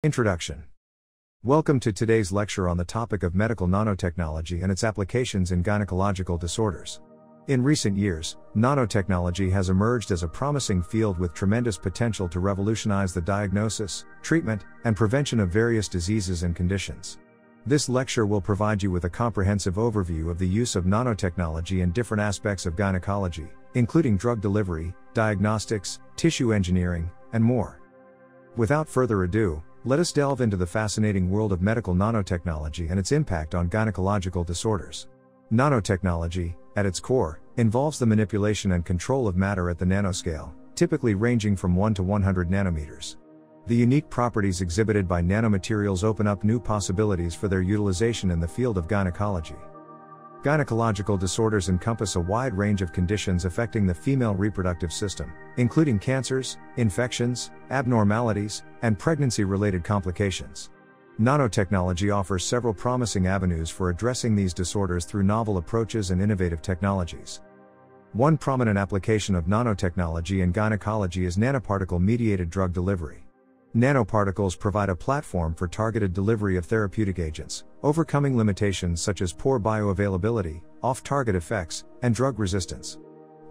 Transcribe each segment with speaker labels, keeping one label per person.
Speaker 1: Introduction. Welcome to today's lecture on the topic of medical nanotechnology and its applications in gynecological disorders. In recent years, nanotechnology has emerged as a promising field with tremendous potential to revolutionize the diagnosis, treatment, and prevention of various diseases and conditions. This lecture will provide you with a comprehensive overview of the use of nanotechnology in different aspects of gynecology, including drug delivery, diagnostics, tissue engineering, and more. Without further ado, let us delve into the fascinating world of medical nanotechnology and its impact on gynecological disorders. Nanotechnology, at its core, involves the manipulation and control of matter at the nanoscale, typically ranging from 1 to 100 nanometers. The unique properties exhibited by nanomaterials open up new possibilities for their utilization in the field of gynecology. Gynecological disorders encompass a wide range of conditions affecting the female reproductive system, including cancers, infections, abnormalities, and pregnancy-related complications. Nanotechnology offers several promising avenues for addressing these disorders through novel approaches and innovative technologies. One prominent application of nanotechnology in gynecology is nanoparticle-mediated drug delivery. Nanoparticles provide a platform for targeted delivery of therapeutic agents, overcoming limitations such as poor bioavailability, off-target effects, and drug resistance.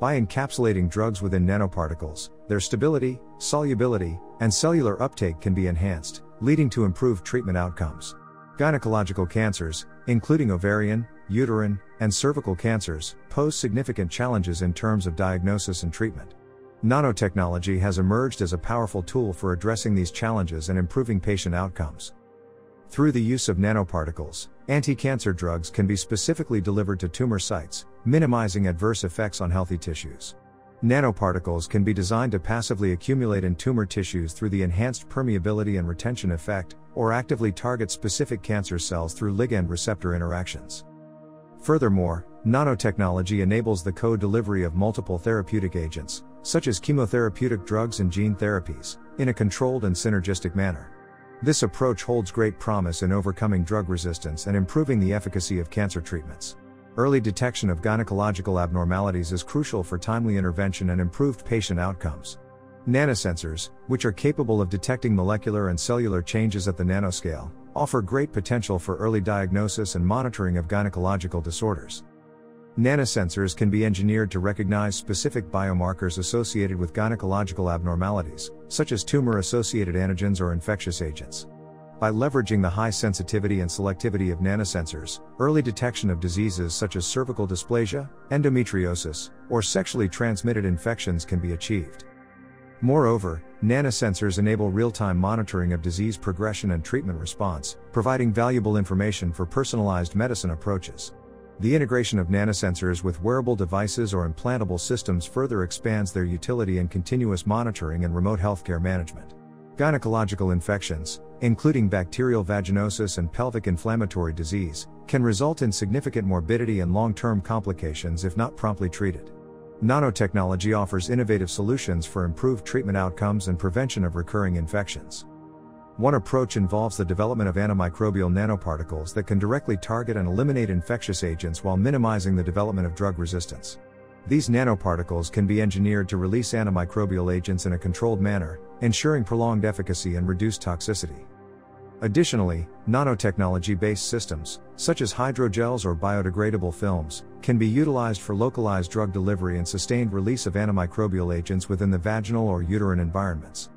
Speaker 1: By encapsulating drugs within nanoparticles, their stability, solubility, and cellular uptake can be enhanced, leading to improved treatment outcomes. Gynecological cancers, including ovarian, uterine, and cervical cancers, pose significant challenges in terms of diagnosis and treatment. Nanotechnology has emerged as a powerful tool for addressing these challenges and improving patient outcomes. Through the use of nanoparticles, anti-cancer drugs can be specifically delivered to tumor sites, minimizing adverse effects on healthy tissues. Nanoparticles can be designed to passively accumulate in tumor tissues through the enhanced permeability and retention effect, or actively target specific cancer cells through ligand-receptor interactions. Furthermore, nanotechnology enables the co-delivery of multiple therapeutic agents, such as chemotherapeutic drugs and gene therapies, in a controlled and synergistic manner. This approach holds great promise in overcoming drug resistance and improving the efficacy of cancer treatments. Early detection of gynecological abnormalities is crucial for timely intervention and improved patient outcomes. Nanosensors, which are capable of detecting molecular and cellular changes at the nanoscale, offer great potential for early diagnosis and monitoring of gynecological disorders. Nanosensors can be engineered to recognize specific biomarkers associated with gynecological abnormalities, such as tumor-associated antigens or infectious agents. By leveraging the high sensitivity and selectivity of nanosensors, early detection of diseases such as cervical dysplasia, endometriosis, or sexually transmitted infections can be achieved. Moreover, nanosensors enable real-time monitoring of disease progression and treatment response, providing valuable information for personalized medicine approaches. The integration of nanosensors with wearable devices or implantable systems further expands their utility in continuous monitoring and remote healthcare management. Gynecological infections, including bacterial vaginosis and pelvic inflammatory disease, can result in significant morbidity and long-term complications if not promptly treated. Nanotechnology offers innovative solutions for improved treatment outcomes and prevention of recurring infections. One approach involves the development of antimicrobial nanoparticles that can directly target and eliminate infectious agents while minimizing the development of drug resistance. These nanoparticles can be engineered to release antimicrobial agents in a controlled manner, ensuring prolonged efficacy and reduced toxicity. Additionally, nanotechnology-based systems, such as hydrogels or biodegradable films, can be utilized for localized drug delivery and sustained release of antimicrobial agents within the vaginal or uterine environments.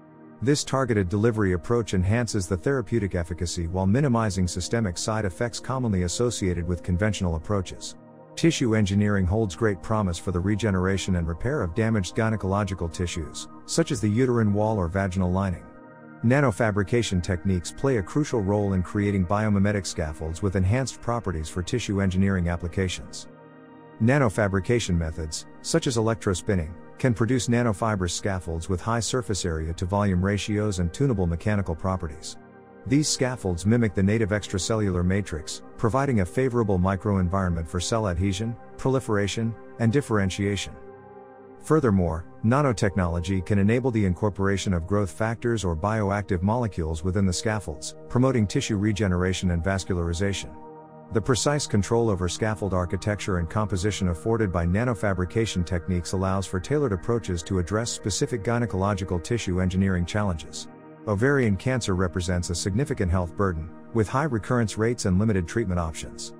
Speaker 1: This targeted delivery approach enhances the therapeutic efficacy while minimizing systemic side effects commonly associated with conventional approaches. Tissue engineering holds great promise for the regeneration and repair of damaged gynecological tissues, such as the uterine wall or vaginal lining. Nanofabrication techniques play a crucial role in creating biomimetic scaffolds with enhanced properties for tissue engineering applications. Nanofabrication methods, such as electrospinning, can produce nanofibrous scaffolds with high surface area to volume ratios and tunable mechanical properties. These scaffolds mimic the native extracellular matrix, providing a favorable microenvironment for cell adhesion, proliferation, and differentiation. Furthermore, nanotechnology can enable the incorporation of growth factors or bioactive molecules within the scaffolds, promoting tissue regeneration and vascularization. The precise control over scaffold architecture and composition afforded by nanofabrication techniques allows for tailored approaches to address specific gynecological tissue engineering challenges. Ovarian cancer represents a significant health burden, with high recurrence rates and limited treatment options.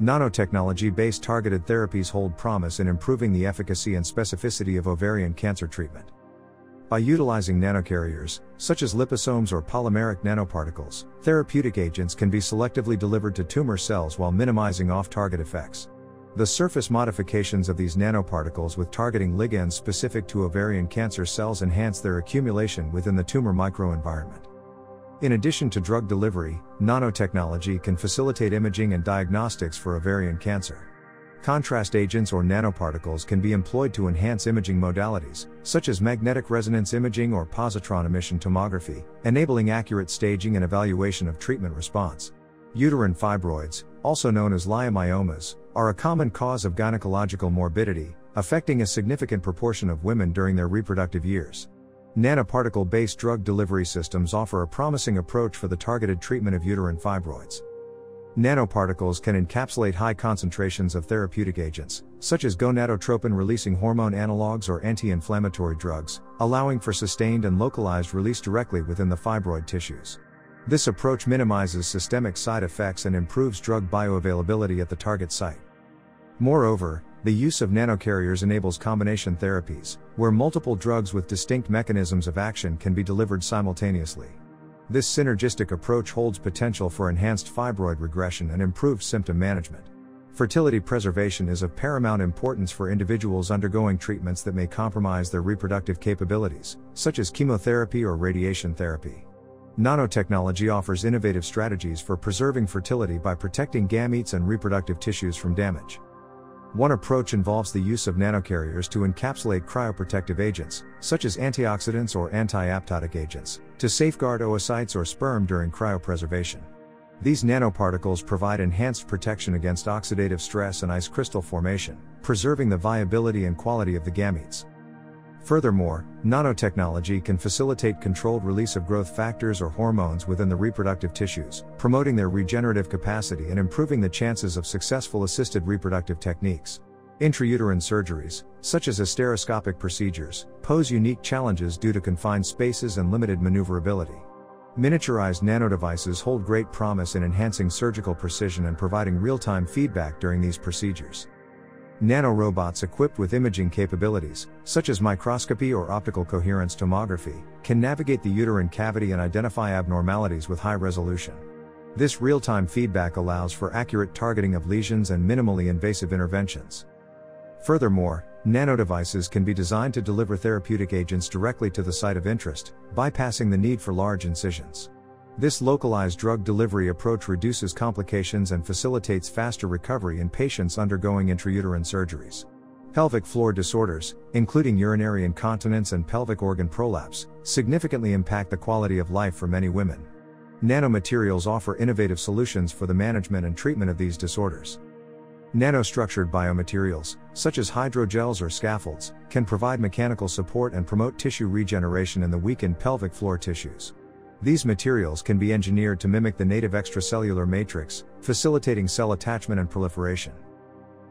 Speaker 1: Nanotechnology-based targeted therapies hold promise in improving the efficacy and specificity of ovarian cancer treatment. By utilizing nanocarriers, such as liposomes or polymeric nanoparticles, therapeutic agents can be selectively delivered to tumor cells while minimizing off-target effects. The surface modifications of these nanoparticles with targeting ligands specific to ovarian cancer cells enhance their accumulation within the tumor microenvironment. In addition to drug delivery, nanotechnology can facilitate imaging and diagnostics for ovarian cancer. Contrast agents or nanoparticles can be employed to enhance imaging modalities, such as magnetic resonance imaging or positron emission tomography, enabling accurate staging and evaluation of treatment response. Uterine fibroids, also known as leiomyomas, are a common cause of gynecological morbidity, affecting a significant proportion of women during their reproductive years. Nanoparticle-based drug delivery systems offer a promising approach for the targeted treatment of uterine fibroids. Nanoparticles can encapsulate high concentrations of therapeutic agents, such as gonadotropin-releasing hormone analogs or anti-inflammatory drugs, allowing for sustained and localized release directly within the fibroid tissues. This approach minimizes systemic side effects and improves drug bioavailability at the target site. Moreover, the use of nanocarriers enables combination therapies, where multiple drugs with distinct mechanisms of action can be delivered simultaneously. This synergistic approach holds potential for enhanced fibroid regression and improved symptom management. Fertility preservation is of paramount importance for individuals undergoing treatments that may compromise their reproductive capabilities, such as chemotherapy or radiation therapy. Nanotechnology offers innovative strategies for preserving fertility by protecting gametes and reproductive tissues from damage. One approach involves the use of nanocarriers to encapsulate cryoprotective agents, such as antioxidants or anti-apoptotic agents, to safeguard oocytes or sperm during cryopreservation. These nanoparticles provide enhanced protection against oxidative stress and ice crystal formation, preserving the viability and quality of the gametes. Furthermore, nanotechnology can facilitate controlled release of growth factors or hormones within the reproductive tissues, promoting their regenerative capacity and improving the chances of successful assisted reproductive techniques. Intrauterine surgeries, such as hysteroscopic procedures, pose unique challenges due to confined spaces and limited maneuverability. Miniaturized nanodevices hold great promise in enhancing surgical precision and providing real-time feedback during these procedures. Nanorobots equipped with imaging capabilities, such as microscopy or optical coherence tomography, can navigate the uterine cavity and identify abnormalities with high resolution. This real-time feedback allows for accurate targeting of lesions and minimally invasive interventions. Furthermore, nanodevices can be designed to deliver therapeutic agents directly to the site of interest, bypassing the need for large incisions. This localized drug delivery approach reduces complications and facilitates faster recovery in patients undergoing intrauterine surgeries. Pelvic floor disorders, including urinary incontinence and pelvic organ prolapse, significantly impact the quality of life for many women. Nanomaterials offer innovative solutions for the management and treatment of these disorders. Nanostructured biomaterials, such as hydrogels or scaffolds, can provide mechanical support and promote tissue regeneration in the weakened pelvic floor tissues. These materials can be engineered to mimic the native extracellular matrix, facilitating cell attachment and proliferation.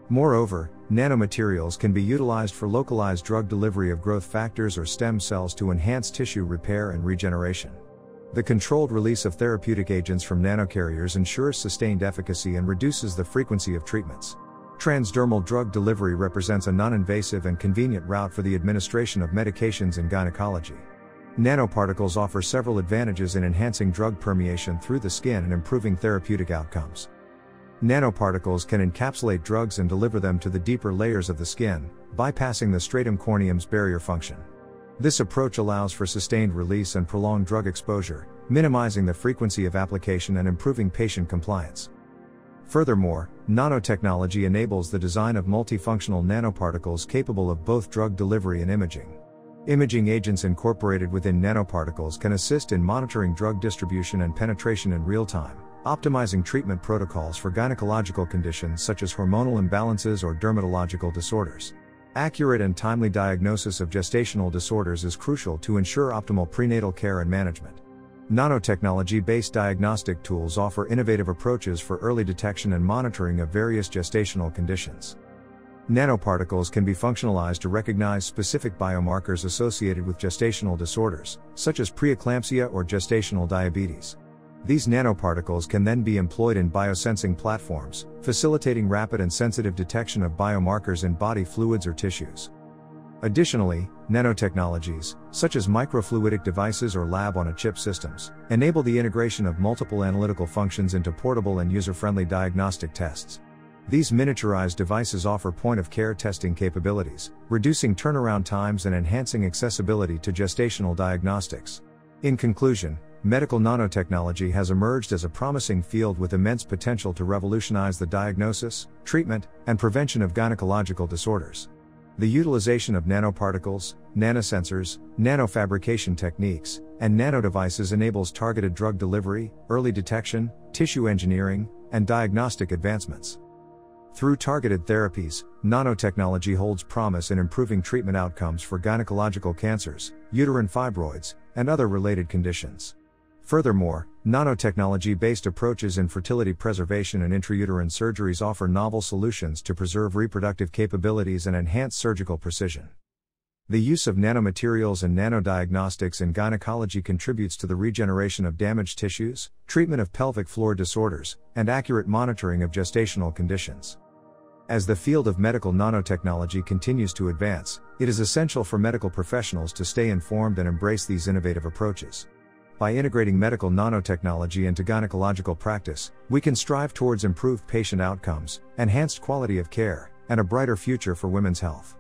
Speaker 1: Moreover, nanomaterials can be utilized for localized drug delivery of growth factors or stem cells to enhance tissue repair and regeneration. The controlled release of therapeutic agents from nanocarriers ensures sustained efficacy and reduces the frequency of treatments. Transdermal drug delivery represents a non-invasive and convenient route for the administration of medications in gynecology. Nanoparticles offer several advantages in enhancing drug permeation through the skin and improving therapeutic outcomes. Nanoparticles can encapsulate drugs and deliver them to the deeper layers of the skin, bypassing the stratum corneum's barrier function. This approach allows for sustained release and prolonged drug exposure, minimizing the frequency of application and improving patient compliance. Furthermore, nanotechnology enables the design of multifunctional nanoparticles capable of both drug delivery and imaging. Imaging agents incorporated within nanoparticles can assist in monitoring drug distribution and penetration in real time, optimizing treatment protocols for gynecological conditions such as hormonal imbalances or dermatological disorders. Accurate and timely diagnosis of gestational disorders is crucial to ensure optimal prenatal care and management. Nanotechnology-based diagnostic tools offer innovative approaches for early detection and monitoring of various gestational conditions. Nanoparticles can be functionalized to recognize specific biomarkers associated with gestational disorders, such as preeclampsia or gestational diabetes. These nanoparticles can then be employed in biosensing platforms, facilitating rapid and sensitive detection of biomarkers in body fluids or tissues. Additionally, nanotechnologies, such as microfluidic devices or lab-on-a-chip systems, enable the integration of multiple analytical functions into portable and user-friendly diagnostic tests. These miniaturized devices offer point-of-care testing capabilities, reducing turnaround times and enhancing accessibility to gestational diagnostics. In conclusion, medical nanotechnology has emerged as a promising field with immense potential to revolutionize the diagnosis, treatment, and prevention of gynecological disorders. The utilization of nanoparticles, nanosensors, nanofabrication techniques, and nanodevices enables targeted drug delivery, early detection, tissue engineering, and diagnostic advancements. Through targeted therapies, nanotechnology holds promise in improving treatment outcomes for gynecological cancers, uterine fibroids, and other related conditions. Furthermore, nanotechnology-based approaches in fertility preservation and intrauterine surgeries offer novel solutions to preserve reproductive capabilities and enhance surgical precision. The use of nanomaterials and nanodiagnostics in gynecology contributes to the regeneration of damaged tissues, treatment of pelvic floor disorders, and accurate monitoring of gestational conditions. As the field of medical nanotechnology continues to advance, it is essential for medical professionals to stay informed and embrace these innovative approaches. By integrating medical nanotechnology into gynecological practice, we can strive towards improved patient outcomes, enhanced quality of care, and a brighter future for women's health.